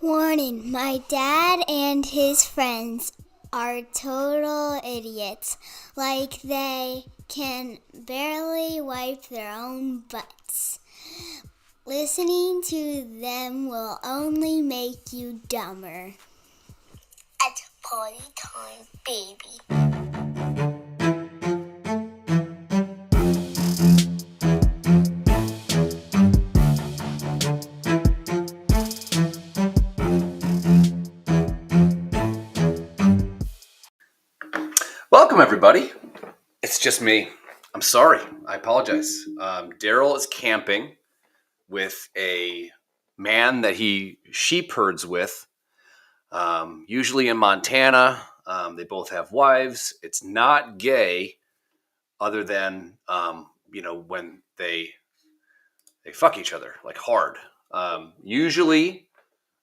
Warning, my dad and his friends are total idiots. Like they can barely wipe their own butts. Listening to them will only make you dumber. It's party time, baby. Welcome, everybody. It's just me. I'm sorry. I apologize. Daryl is camping with a man that he sheep herds with, usually in Montana. They both have wives. It's not gay, other than when they fuck each other like hard. Usually,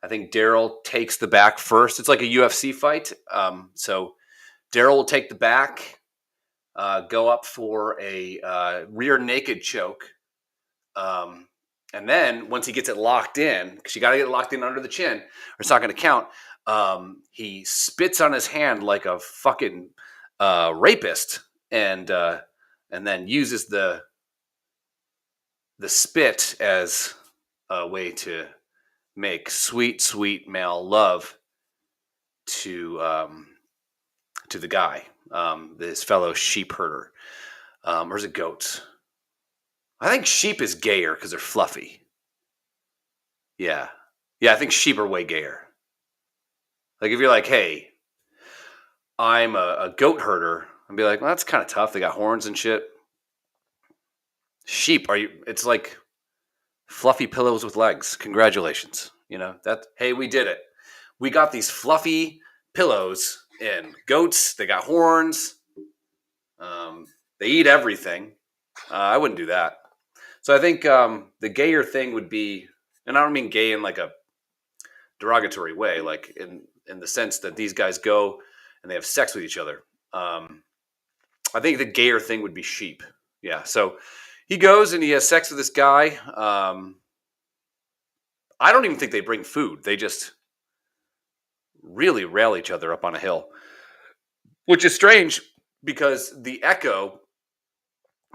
I think Daryl takes the back first. It's like a UFC fight. So Daryl will take the back. Go up for a rear naked choke. And then once he gets it locked in, because you got to get it locked in under the chin or it's not going to count, he spits on his hand like a fucking rapist and then uses the spit as a way to make sweet, sweet male love to the guy. His fellow sheep herder. Or is it goats? I think sheep is gayer because they're fluffy. Yeah, I think sheep are way gayer. Like if you're like, hey, I'm a goat herder, I'd be like, well, that's kind of tough. They got horns and shit. Sheep, it's like fluffy pillows with legs. Congratulations. Hey, we did it. We got these fluffy pillows. And goats, they got horns. They eat everything. I wouldn't do that. So I think the gayer thing would be, and I don't mean gay in like a derogatory way, like in the sense that these guys go and they have sex with each other. I think the gayer thing would be sheep. Yeah. So he goes and he has sex with this guy. I don't even think they bring food. They just really rail each other up on a hill, which is strange because the echo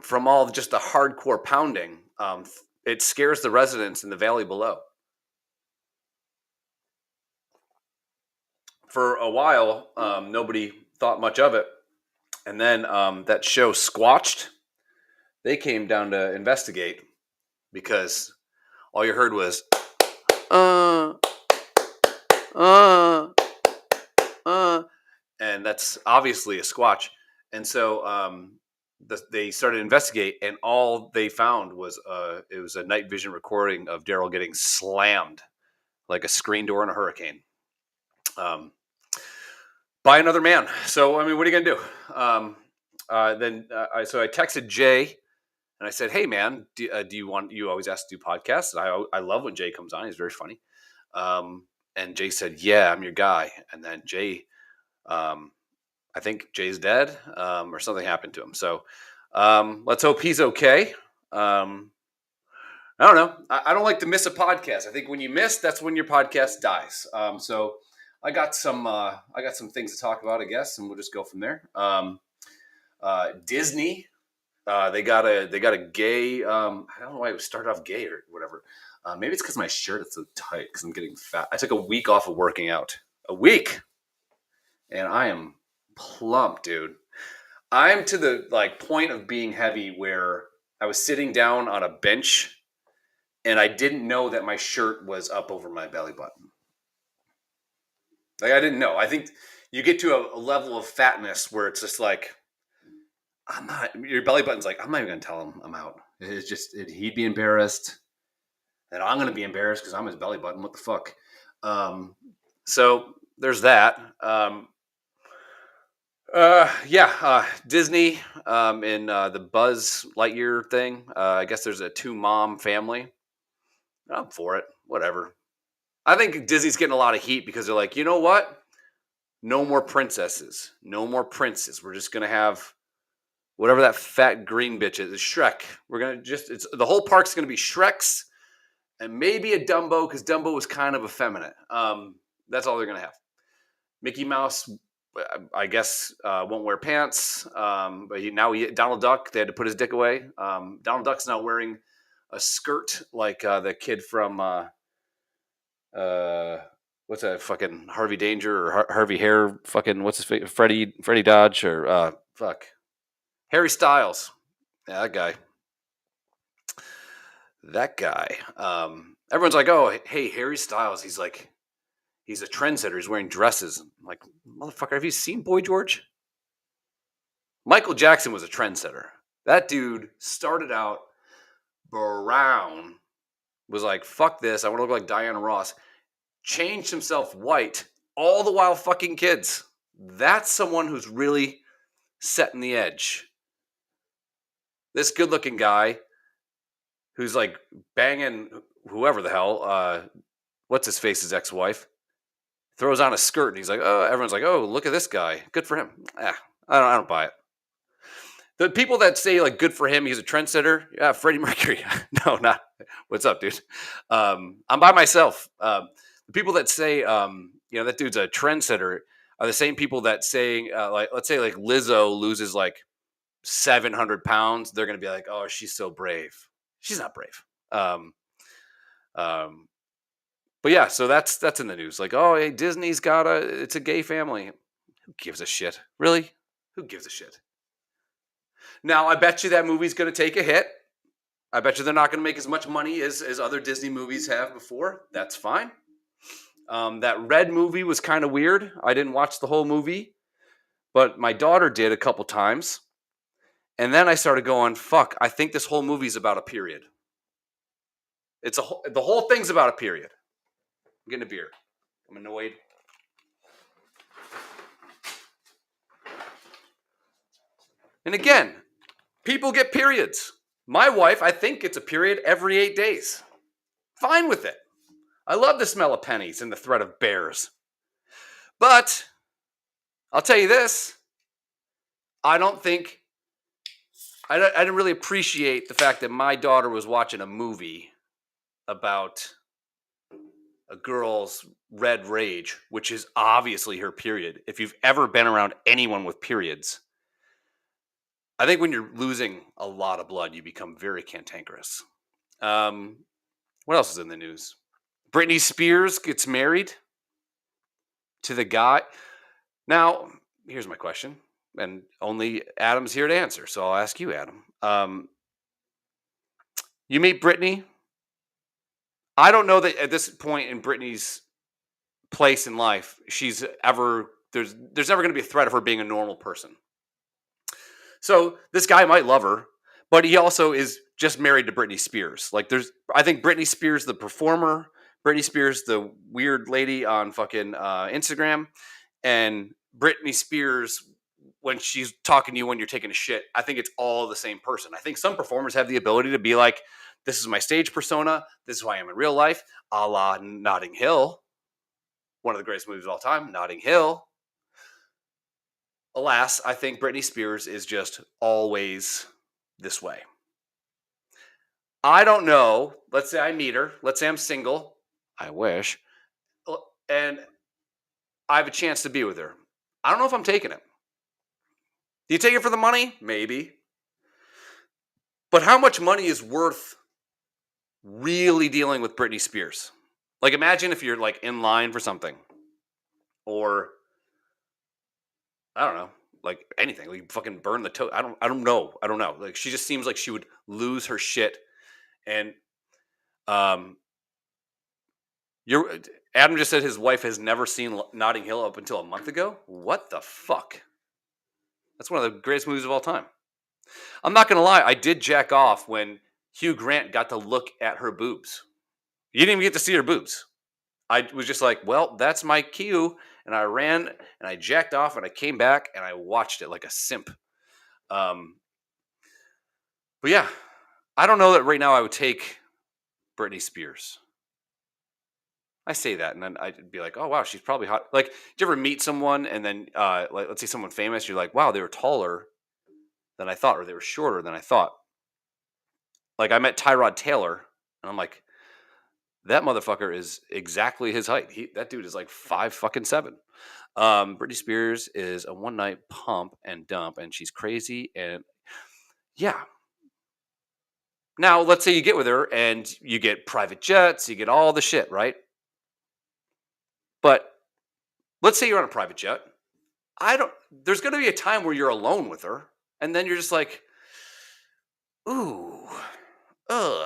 from all just the hardcore pounding, it scares the residents in the valley below. For a while, nobody thought much of it. And then that show Squatched, they came down to investigate because all you heard was, and that's obviously a squatch. And so they started to investigate, and all they found was it was a night vision recording of Daryl getting slammed like a screen door in a hurricane by another man. So, I mean, what are you going to do? So I texted Jay, and I said, hey, man, do you always ask to do podcasts? And I love when Jay comes on. He's very funny. And Jay said, yeah, I'm your guy. And then Jay, I think Jay's dead or something happened to him. So let's hope he's okay. I don't know. I don't like to miss a podcast. I think when you miss, that's when your podcast dies. So I got some things to talk about, I guess, and we'll just go from there. Disney, they got a gay. I don't know why it started off gay or whatever. Maybe it's because my shirt is so tight because I'm getting fat. I took a week off of working out. A week, and I am plump, dude. I'm to the point of being heavy where I was sitting down on a bench, and I didn't know that my shirt was up over my belly button. Like I didn't know. I think you get to a level of fatness where it's just like, your belly button's like, I'm not even gonna tell him I'm out. It's just he'd be embarrassed. And I'm going to be embarrassed because I'm his belly button. What the fuck? So there's that. Disney in the Buzz Lightyear thing. I guess there's a 2-mom family. I'm for it. Whatever. I think Disney's getting a lot of heat because they're like, you know what? No more princesses. No more princes. We're just going to have whatever that fat green bitch is. It's Shrek. We're going to the whole park's going to be Shrek's. and maybe a Dumbo because Dumbo was kind of effeminate. That's all they're gonna have. Mickey Mouse, I guess, won't wear pants. But Donald Duck, they had to put his dick away. Donald Duck's now wearing a skirt like the kid from what's that fucking Harvey Danger or Harvey Hare? Fucking what's his face? Freddie Dodge or Harry Styles. Yeah, that guy. That guy. Everyone's like, oh, hey, Harry Styles. He's a trendsetter. He's wearing dresses. I'm like, motherfucker, have you seen Boy George? Michael Jackson was a trendsetter. That dude started out brown, was like, fuck this. I want to look like Diana Ross. Changed himself white, all the while fucking kids. That's someone who's really setting the edge. This good-looking guy who's like banging whoever the hell, what's his face's ex-wife, throws on a skirt and he's like, oh, everyone's like, oh, look at this guy. Good for him. I don't buy it. The people that say like good for him, he's a trendsetter. Yeah, Freddie Mercury. No, not. What's up, dude? I'm by myself. The people that say that dude's a trendsetter are the same people that say like, let's say like Lizzo loses like 700 pounds. They're gonna be like, oh, she's so brave. She's not brave. But yeah, so that's in the news. Like, oh, hey, Disney's got it's a gay family. Who gives a shit? Really? Who gives a shit? Now, I bet you that movie's going to take a hit. I bet you they're not going to make as much money as other Disney movies have before. That's fine. That Red movie was kind of weird. I didn't watch the whole movie, but my daughter did a couple times. And then I started going, fuck, I think this whole movie's about a period. The whole thing's about a period. I'm getting a beer. I'm annoyed. And again, people get periods. My wife, I think, gets a period every 8 days. Fine with it. I love the smell of pennies and the threat of bears. But I'll tell you this. I didn't really appreciate the fact that my daughter was watching a movie about a girl's red rage, which is obviously her period. If you've ever been around anyone with periods, I think when you're losing a lot of blood, you become very cantankerous. What else is in the news? Britney Spears gets married to the guy. Now, here's my question, and only Adam's here to answer, so I'll ask you, Adam. You meet Britney. I don't know that at this point in Britney's place in life, there's never going to be a threat of her being a normal person. So this guy might love her, but he also is just married to Britney Spears. Like I think Britney Spears, the performer, Britney Spears, the weird lady on fucking Instagram, and Britney Spears when she's talking to you when you're taking a shit. I think it's all the same person. I think some performers have the ability to be like, this is my stage persona. This is who I am in real life, a la Notting Hill. One of the greatest movies of all time, Notting Hill. Alas, I think Britney Spears is just always this way. I don't know. Let's say I meet her. Let's say I'm single. I wish. And I have a chance to be with her. I don't know if I'm taking it. Do you take it for the money? Maybe. But how much money is worth really dealing with Britney Spears? Like, imagine if you're like in line for something, or I don't know, like anything. Like fucking burn the toast. I don't know. Like, she just seems like she would lose her shit. And Adam just said his wife has never seen Notting Hill up until a month ago. What the fuck? That's one of the greatest movies of all time. I'm not gonna lie. I did jack off when Hugh Grant got to look at her boobs. You didn't even get to see her boobs. I was just like, well, that's my cue. And I ran and I jacked off and I came back and I watched it like a simp. But yeah, I don't know that right now I would take Britney Spears. I say that and then I'd be like, oh, wow, she's probably hot. Like, did you ever meet someone and then, like, let's say someone famous, you're like, wow, they were taller than I thought, or they were shorter than I thought. Like, I met Tyrod Taylor and I'm like, That motherfucker is exactly his height. That dude is like 5'7". Britney Spears is a one night pump and dump, and she's crazy. And yeah. Now, let's say you get with her and you get private jets, you get all the shit, right? But let's say you're on a private jet. There's going to be a time where you're alone with her, and then you're just like, ooh,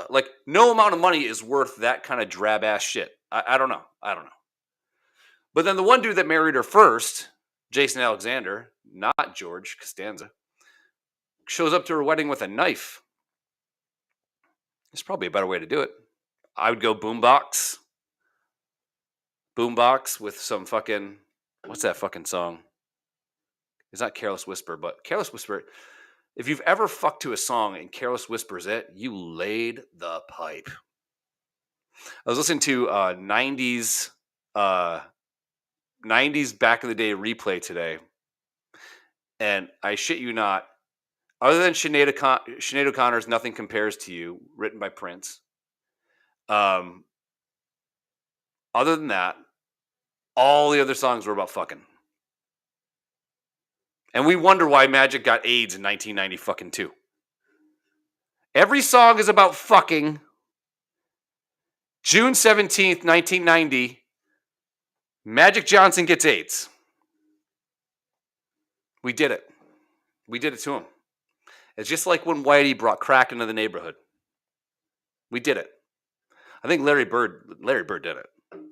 like no amount of money is worth that kind of drab ass shit. I don't know. But then the one dude that married her first, Jason Alexander, not George Costanza, shows up to her wedding with a knife. There's probably a better way to do it. I would go boombox with some fucking, what's that fucking song? It's not Careless Whisper, but Careless Whisper. If you've ever fucked to a song and Careless Whisper's it, you laid the pipe. I was listening to 90s back in the day replay today, and I shit you not, other than Sinead O'Connor's "Nothing Compares to You," written by Prince. Other than that, all the other songs were about fucking. And we wonder why Magic got AIDS in 1990 fucking 2. Every song is about fucking. June 17th, 1990, Magic Johnson gets AIDS. We did it. We did it to him. It's just like when Whitey brought crack into the neighborhood. We did it. I think Larry Bird did it.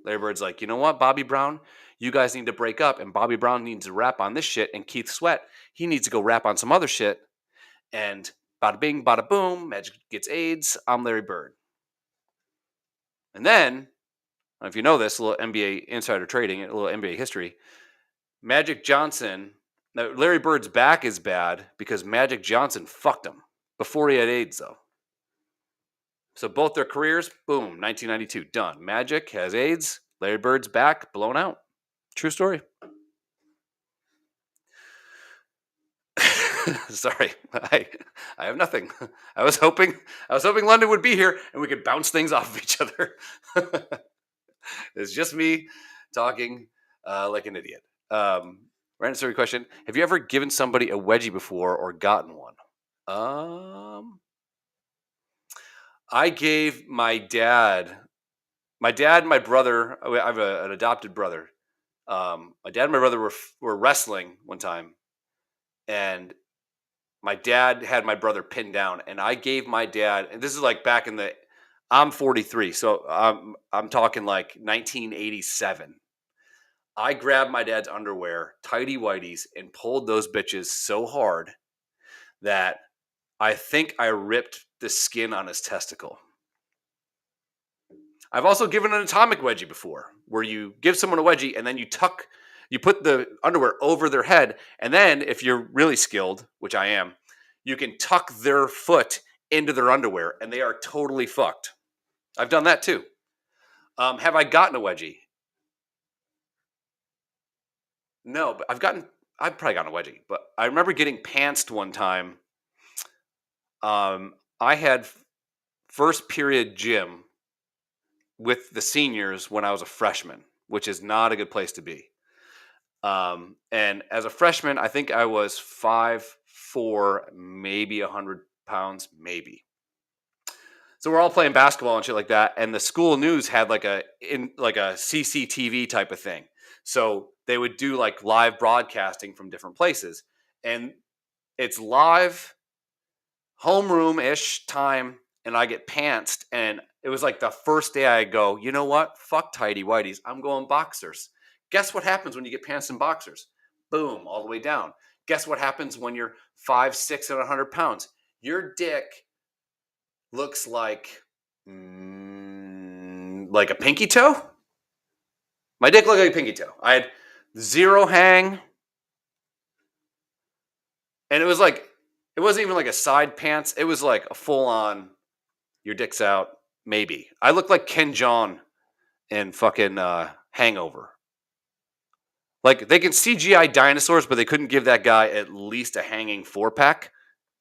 Larry Bird's like, you know what, Bobby Brown? You guys need to break up, and Bobby Brown needs to rap on this shit, and Keith Sweat, he needs to go rap on some other shit, and bada bing, bada boom, Magic gets AIDS, I'm Larry Bird. And then, if you know this, a little NBA insider trading, a little NBA history, Magic Johnson, Larry Bird's back is bad because Magic Johnson fucked him before he had AIDS, though. So both their careers, boom, 1992, done. Magic has AIDS, Larry Bird's back, blown out. True story. Sorry, I have nothing. I was hoping London would be here and we could bounce things off of each other. It's just me talking like an idiot. Right, answer your question. Have you ever given somebody a wedgie before or gotten one? I gave my dad and my brother. I have an adopted brother. My dad and my brother were wrestling one time, and my dad had my brother pinned down, and I gave my dad. And this is like back in the. I'm 43, so I'm talking like 1987. I grabbed my dad's underwear, tighty whities, and pulled those bitches so hard that I think I ripped the skin on his testicle. I've also given an atomic wedgie before, where you give someone a wedgie and then you put the underwear over their head, and then if you're really skilled, which I am, you can tuck their foot into their underwear, and they are totally fucked. I've done that too. Have I gotten a wedgie? No, but I've probably gotten a wedgie, but I remember getting pantsed one time. I had first period gym with the seniors when I was a freshman, which is not a good place to be. And as a freshman, I think I was 5'4", maybe 100 pounds, maybe. So we're all playing basketball and shit like that. And the school news had like a CCTV type of thing. So they would do like live broadcasting from different places. And it's live homeroom-ish time, and I get pantsed, and it was like the first day I go, you know what? Fuck tighty whities. I'm going boxers. Guess what happens when you get pantsed in boxers? Boom, all the way down. Guess what happens when you're 5'6" and 100 pounds? Your dick looks like a pinky toe. My dick looked like a pinky toe. I had zero hang, and it was like, it wasn't even like a side pants. It was like a full-on, your dick's out, maybe. I looked like Ken Jeong in fucking Hangover. Like, they can CGI dinosaurs, but they couldn't give that guy at least a hanging 4-pack.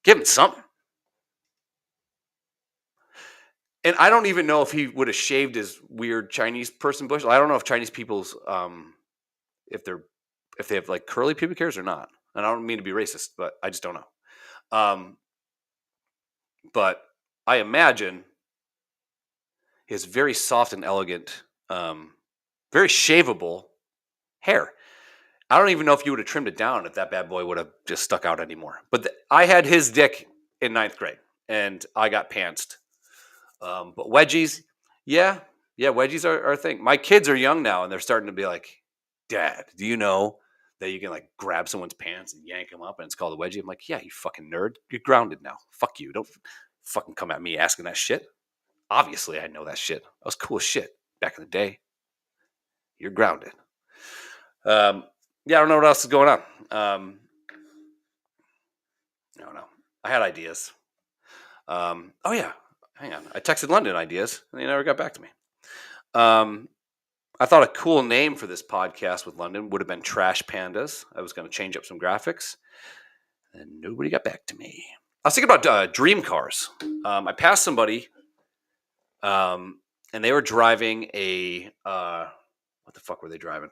Give him something. And I don't even know if he would have shaved his weird Chinese person bush. I don't know if Chinese people's if they have like curly pubic hairs or not. And I don't mean to be racist, but I just don't know. But I imagine he has very soft and elegant, very shaveable hair. I don't even know if you would have trimmed it down if that bad boy would have just stuck out anymore. But I had his dick in 9th grade, and I got pantsed. But wedgies, yeah, wedgies are a thing. My kids are young now, and they're starting to be like, Dad, do you know that you can like grab someone's pants and yank them up, and it's called a wedgie? I'm like, yeah, you fucking nerd. You're grounded now. Fuck you. Don't fucking come at me asking that shit. Obviously, I know that shit. That was cool as shit back in the day. You're grounded. Yeah, I don't know what else is going on. I don't know. I had ideas. Oh yeah, hang on. I texted London ideas, and they never got back to me. I thought a cool name for this podcast with London would have been Trash Pandas. I was going to change up some graphics, and nobody got back to me. I was thinking about dream cars. I passed somebody, and they were driving a what the fuck were they driving?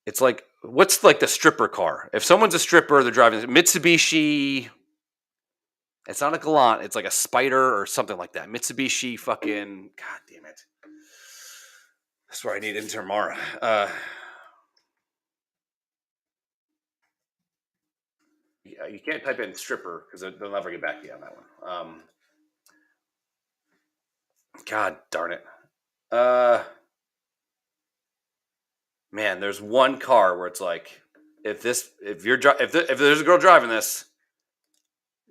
It's like, what's like the stripper car? If someone's a stripper, they're driving a Mitsubishi. It's not a Galant. It's like a Spider or something like that. Mitsubishi fucking, God damn it. That's where I need Intermara. Yeah, you can't type in stripper because they'll never get back to you on that one. God darn it. Man, there's one car where it's like, if there's a girl driving this,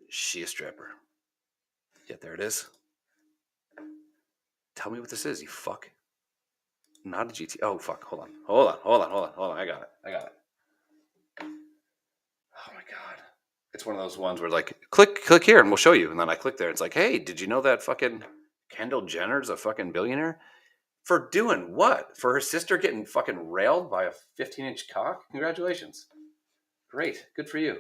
she a stripper. Yeah, there it is. Tell me what this is, you fuck. Not a GT. Oh fuck! Hold on. I got it. Oh my god! It's one of those ones where like, click here and we'll show you. And then I click there. It's like, hey, did you know that fucking Kendall Jenner's a fucking billionaire? For doing what? For her sister getting fucking railed by a 15-inch cock? Congratulations. Great. Good for you.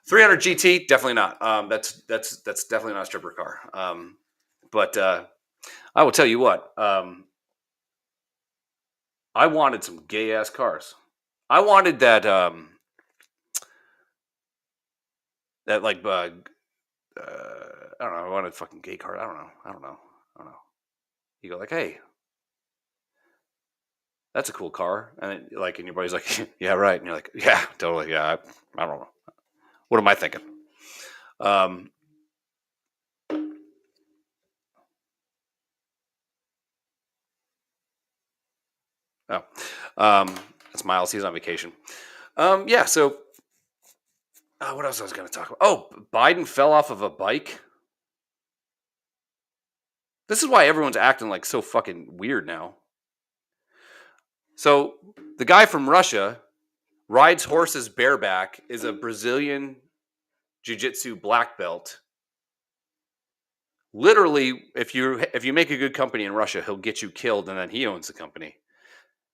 300 GT, definitely not. That's definitely not a stripper car. But I will tell you what. I wanted some gay ass cars. I wanted that that like I don't know. I wanted a fucking gay car. I don't know. You go like, hey, that's a cool car, and like, and your buddy's like, yeah, right, and you're like, yeah, totally, yeah. I don't know. What am I thinking? That's Miles. He's on vacation. Yeah. So, what else I was going to talk about? Oh, Biden fell off of a bike. This is why everyone's acting like so fucking weird now. So, the guy from Russia rides horses bareback, is a Brazilian jiu-jitsu black belt. Literally, if you make a good company in Russia, he'll get you killed, and then he owns the company.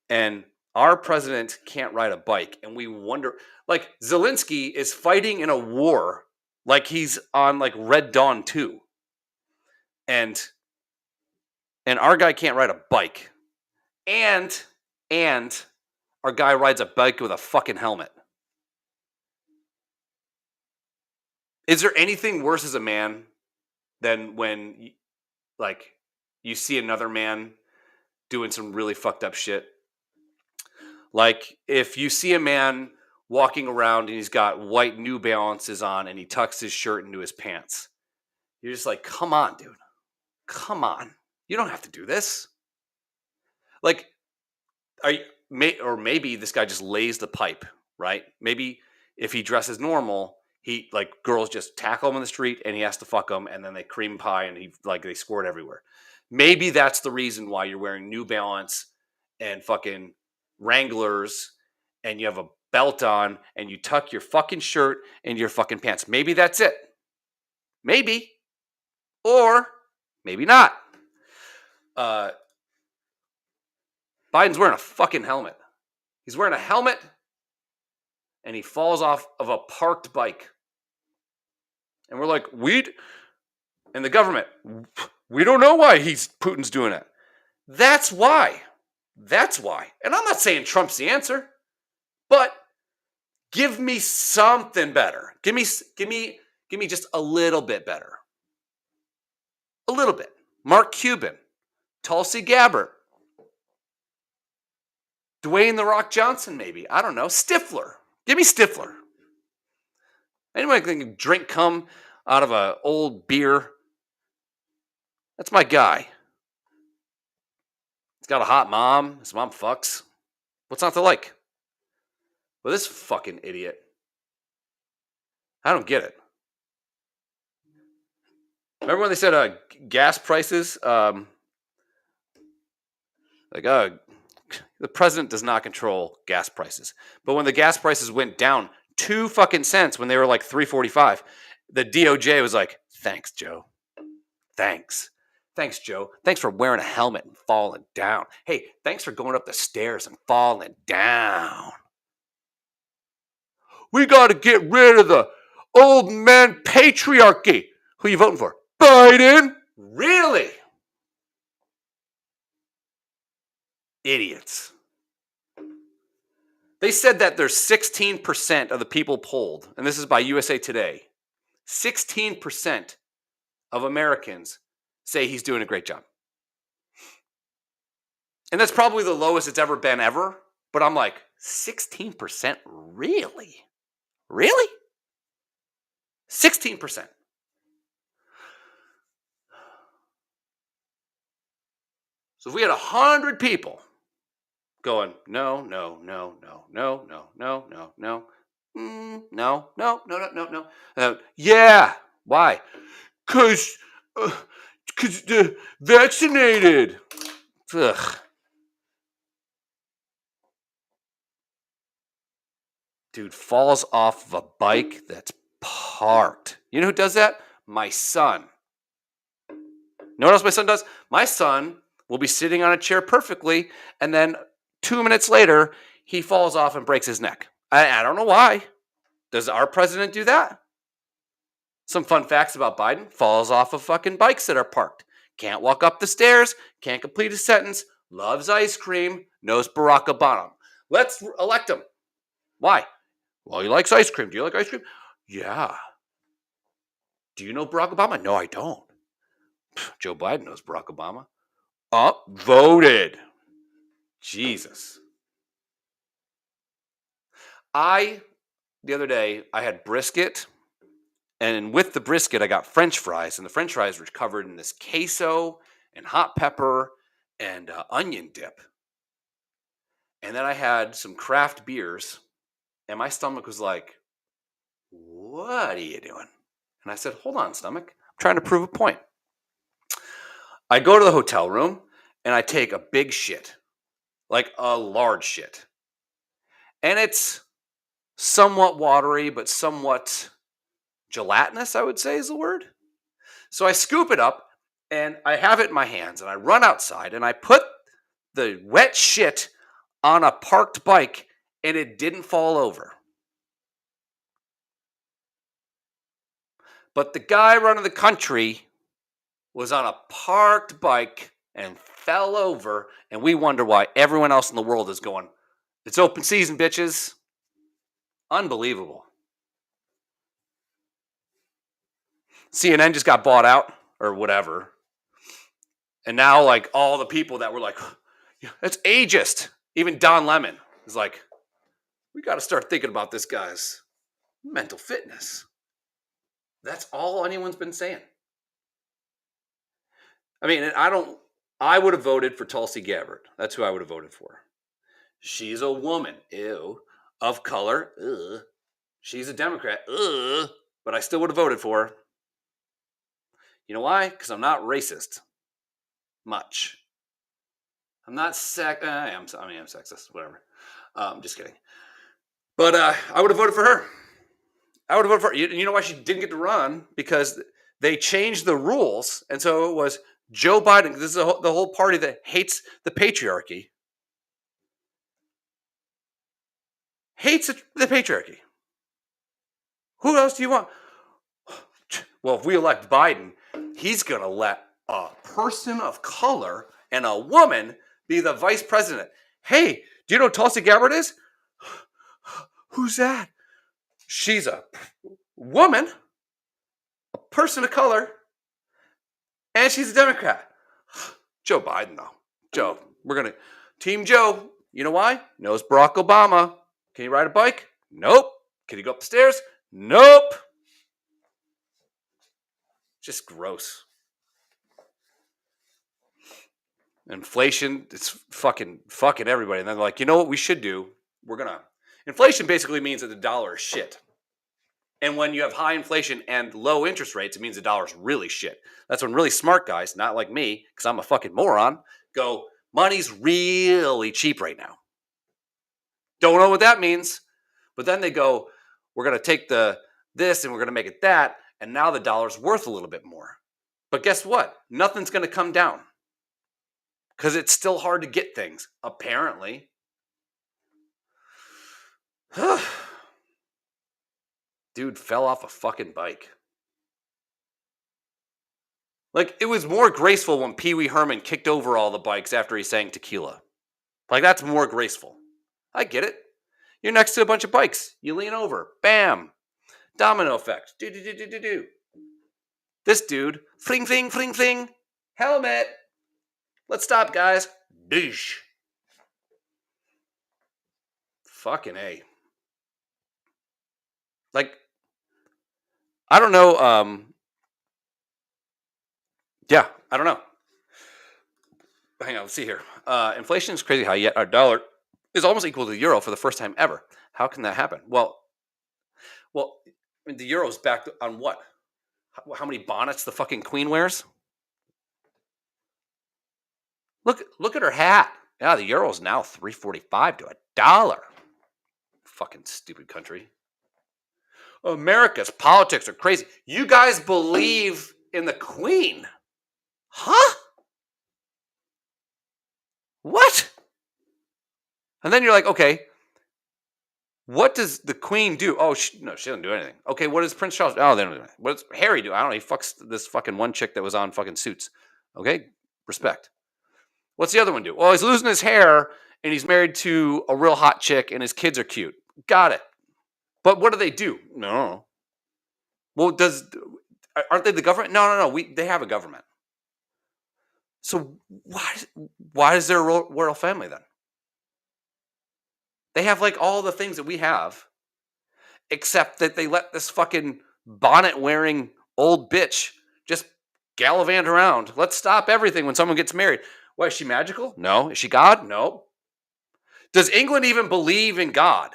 And our president can't ride a bike, and we wonder, like, Zelensky is fighting in a war like he's on like Red Dawn 2. And our guy can't ride a bike. And our guy rides a bike with a fucking helmet. Is there anything worse as a man than when like you see another man doing some really fucked up shit? Like if you see a man walking around and he's got white New Balances on and he tucks his shirt into his pants, you're just like, come on, dude. Come on. You don't have to do this. Like, maybe this guy just lays the pipe, right? Maybe if he dresses normal, he like girls just tackle him in the street and he has to fuck them, and then they cream pie and they squirt everywhere. Maybe that's the reason why you're wearing New Balance and fucking Wranglers and you have a belt on and you tuck your fucking shirt into your fucking pants. Maybe that's it. Maybe. Or maybe not. Biden's wearing a fucking helmet. He's wearing a helmet and he falls off of a parked bike. And we're like, And the government, we don't know why Putin's doing it. That's why. That's why. And I'm not saying Trump's the answer, but give me something better. Give me just a little bit better. A little bit. Mark Cuban, Tulsi Gabbard, Dwayne The Rock Johnson, maybe. I don't know. Stifler. Give me Stifler. Anyone can drink cum out of an old beer? That's my guy. He's got a hot mom. His mom fucks. What's not to like? Well, this fucking idiot. I don't get it. Remember when they said gas prices? The president does not control gas prices. But when the gas prices went down 2 fucking cents when they were like $3.45, the DOJ was like, "Thanks, Joe. Thanks. Thanks, Joe. Thanks for wearing a helmet and falling down. Hey, thanks for going up the stairs and falling down. We got to get rid of the old man patriarchy." Who you voting for? Biden? Really? Idiots. They said that there's 16% of the people polled, and this is by USA Today. 16% of Americans say he's doing a great job. And that's probably the lowest it's ever been ever. But I'm like, 16%? Really? Really? 16%. So if we had 100 people going, no, no, no, no, no, no, no, no, no, no, no, no, no, no. Yeah. Why? Because the vaccinated. Ugh. Dude falls off of a bike that's parked. You know who does that? My son. Know what else my son does? My son will be sitting on a chair perfectly, and then 2 minutes later, he falls off and breaks his neck. I don't know why. Does our president do that? Some fun facts about Biden. Falls off of fucking bikes that are parked. Can't walk up the stairs. Can't complete a sentence. Loves ice cream. Knows Barack Obama. Let's elect him. Why? Well, he likes ice cream. Do you like ice cream? Yeah. Do you know Barack Obama? No, I don't. Joe Biden knows Barack Obama. Voted. Jesus. The other day, I had brisket, and with the brisket, I got French fries, and the French fries were covered in this queso and hot pepper and onion dip. And then I had some craft beers, and my stomach was like, "What are you doing?" And I said, "Hold on, stomach. I'm trying to prove a point." I go to the hotel room, and I take a big shit, like a large shit. And it's somewhat watery, but somewhat gelatinous, I would say is the word. So I scoop it up, and I have it in my hands, and I run outside, and I put the wet shit on a parked bike, and it didn't fall over. But the guy running the country was on a parked bike and fell over, and we wonder why everyone else in the world is going, "It's open season, bitches." Unbelievable. CNN just got bought out or whatever. And now, like, all the people that were like, "That's ageist." Even Don Lemon is like, "We got to start thinking about this guy's mental fitness." That's all anyone's been saying. I mean, I would have voted for Tulsi Gabbard. That's who I would have voted for. She's a woman. Ew. Of color. Ugh. She's a Democrat. Ugh. But I still would have voted for her. You know why? Because I'm not racist. Much. I'm not I'm sexist. Whatever. Just kidding. But I would have voted for her. I would have voted for her. You know why she didn't get to run? Because they changed the rules. And so it was Joe Biden. This is the whole party that hates the patriarchy. Hates the patriarchy. Who else do you want? Well, if we elect Biden, He's going to let a person of color and a woman be the vice president. Hey, do you know who Tulsi Gabbard is? Who's that? She's a woman, a person of color, and she's a Democrat. Joe Biden, though. Joe, we're going to Team Joe. You know why? Knows Barack Obama. Can you ride a bike? Nope. Can you go up the stairs? Nope. Just gross. Inflation, it's fucking everybody. And then they're like, you know what we should do? Inflation basically means that the dollar is shit. And when you have high inflation and low interest rates, it means the dollar's really shit. That's when really smart guys, not like me, because I'm a fucking moron, go, money's really cheap right now. Don't know what that means. But then they go, we're going to take this and we're going to make it that. And now the dollar's worth a little bit more. But guess what? Nothing's going to come down. Because it's still hard to get things, apparently. Dude fell off a fucking bike. Like, it was more graceful when Pee Wee Herman kicked over all the bikes after he sang Tequila. Like, that's more graceful. I get it. You're next to a bunch of bikes. You lean over. Bam. Domino effect. Do. This dude, fling, fling, fling, fling. Helmet. Let's stop, guys. Douche. Fucking A. Like, I don't know. Yeah, I don't know. Hang on, let's see here. Inflation is crazy high, yet our dollar is almost equal to the euro for the first time ever. How can that happen? Well, I mean, the euro's back on what? How many bonnets the fucking queen wears? Look at her hat. Yeah, the euro's now $3.45 to $1. Fucking stupid country. America's politics are crazy. You guys believe in the queen? Huh? What? And then you're like, okay, what does the queen do? Oh, no, she doesn't do anything. Okay, what does Prince Charles? Oh, they don't do anything. What does Harry do? I don't know. He fucks this fucking one chick that was on fucking Suits. Okay, respect. What's the other one do? Well, he's losing his hair and he's married to a real hot chick and his kids are cute. Got it. But what do they do? No. Well, aren't they the government? No. They have a government. So why is there a royal family then? They have like all the things that we have, except that they let this fucking bonnet-wearing old bitch just gallivant around. Let's stop everything when someone gets married. Why, is she magical? No. Is she God? No. Does England even believe in God?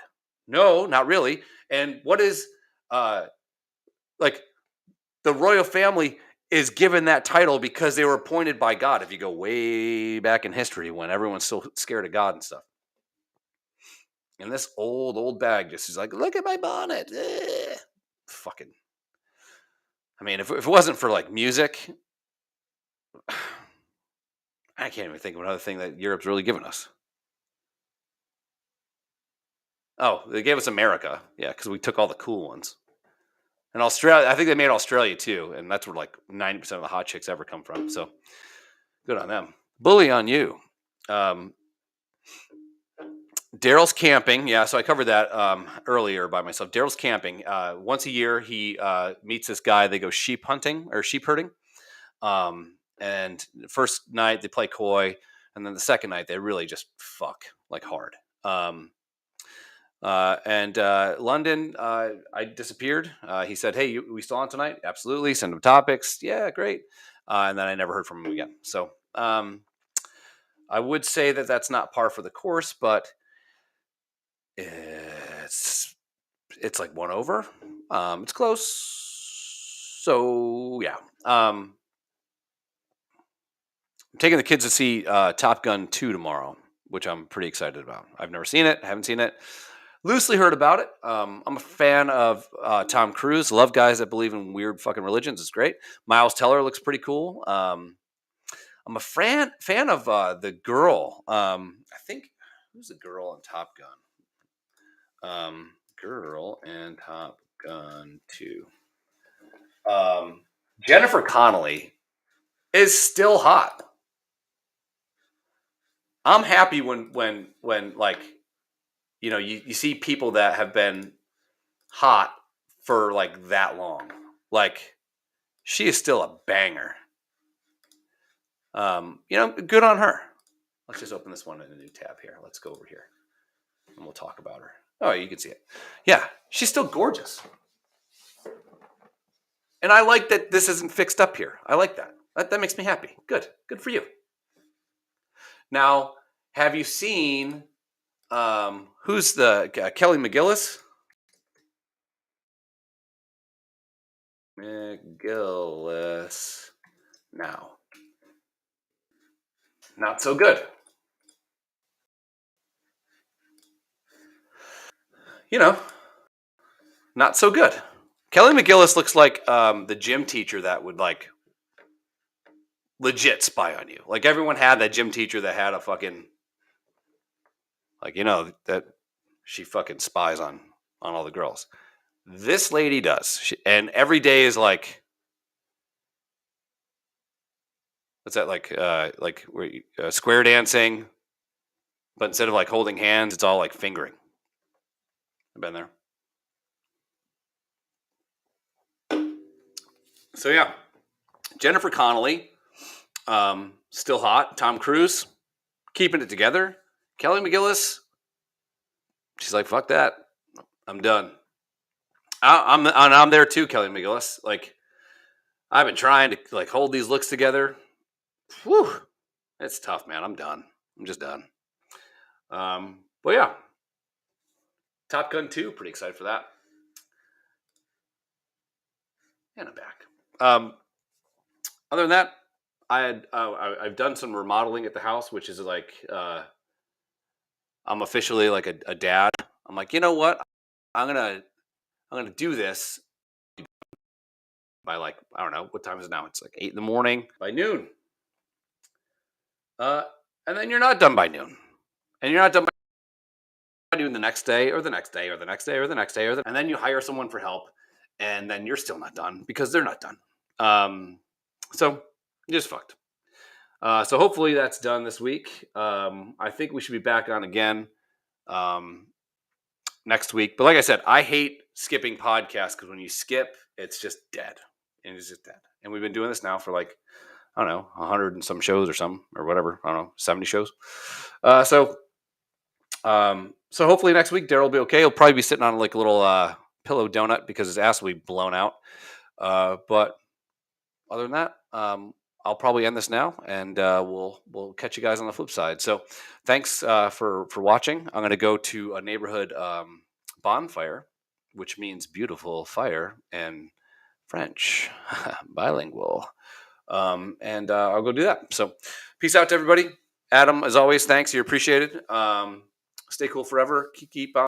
No, not really. And what is, like, the royal family is given that title because they were appointed by God, if you go way back in history when everyone's still scared of God and stuff. And this old bag just is like, look at my bonnet. Fucking. I mean, if it wasn't for like music, I can't even think of another thing that Europe's really given us. Oh, they gave us America. Yeah, because we took all the cool ones. And Australia, I think they made Australia too. And that's where like 90% of the hot chicks ever come from. So good on them. Bully on you. Daryl's camping. Yeah, so I covered that earlier by myself. Daryl's camping. Once a year, he meets this guy. They go sheep hunting or sheep herding. And the first night they play coy. And then the second night they really just fuck like hard. London, I disappeared. He said, hey, we still on tonight? Absolutely. Send him topics. Yeah, great. And then I never heard from him again. So I would say that that's not par for the course, but it's like 1 over. It's close. So yeah. I'm taking the kids to see Top Gun 2 tomorrow, which I'm pretty excited about. I've never seen it. Haven't seen it. Loosely heard about it. I'm a fan of Tom Cruise. Love guys that believe in weird fucking religions. It's great. Miles Teller looks pretty cool. I'm a fan of the girl. I think, who's the girl in Top Gun? Girl and Top Gun 2. Jennifer Connelly is still hot. I'm happy when like, you know, you see people that have been hot for like that long. Like, she is still a banger. You know, good on her. Let's just open this one in a new tab here. Let's go over here and we'll talk about her. Oh, you can see it. Yeah, she's still gorgeous. And I like that this isn't fixed up here. I like that. That makes me happy. Good. Good for you. Now, have you seen who's the Kelly McGillis? McGillis. Now, not so good. You know, not so good. Kelly McGillis looks like the gym teacher that would like legit spy on you. Like everyone had that gym teacher that had a fucking, like, you know, that she fucking spies on all the girls. This lady does. And every day is like, what's that, like where square dancing, but instead of like holding hands, it's all like fingering. I've been there. So yeah, Jennifer Connelly, still hot. Tom Cruise, keeping it together. Kelly McGillis, she's like, fuck that, I'm done. I'm there too, Kelly McGillis. Like, I've been trying to like hold these looks together. Whew, it's tough, man. I'm done. I'm just done. But yeah, Top Gun 2, pretty excited for that. And I'm back. Other than that, I've done some remodeling at the house, which is like I'm officially like a dad. I'm like, you know what? I'm gonna do this by like, I don't know, what time is it now? It's like 8 a.m. by noon. And then you're not done by noon, and you're not done by noon the next day, or the next day, or the next day, or the next day, and then you hire someone for help, and then you're still not done because they're not done. So you're just fucked. So hopefully that's done this week. I think we should be back on again next week. But like I said, I hate skipping podcasts because when you skip, it's just dead. And it's just dead. And we've been doing this now for like, I don't know, 100 and some shows or something, or whatever. I don't know, 70 shows. So hopefully next week Daryl will be okay. He'll probably be sitting on like a little pillow donut because his ass will be blown out. But other than that, I'll probably end this now, and we'll catch you guys on the flip side. So thanks for watching. I'm going to go to a neighborhood bonfire, which means beautiful fire in French, bilingual. And I'll go do that. So peace out to everybody. Adam, as always, thanks. You're appreciated. Stay cool forever. Keep on.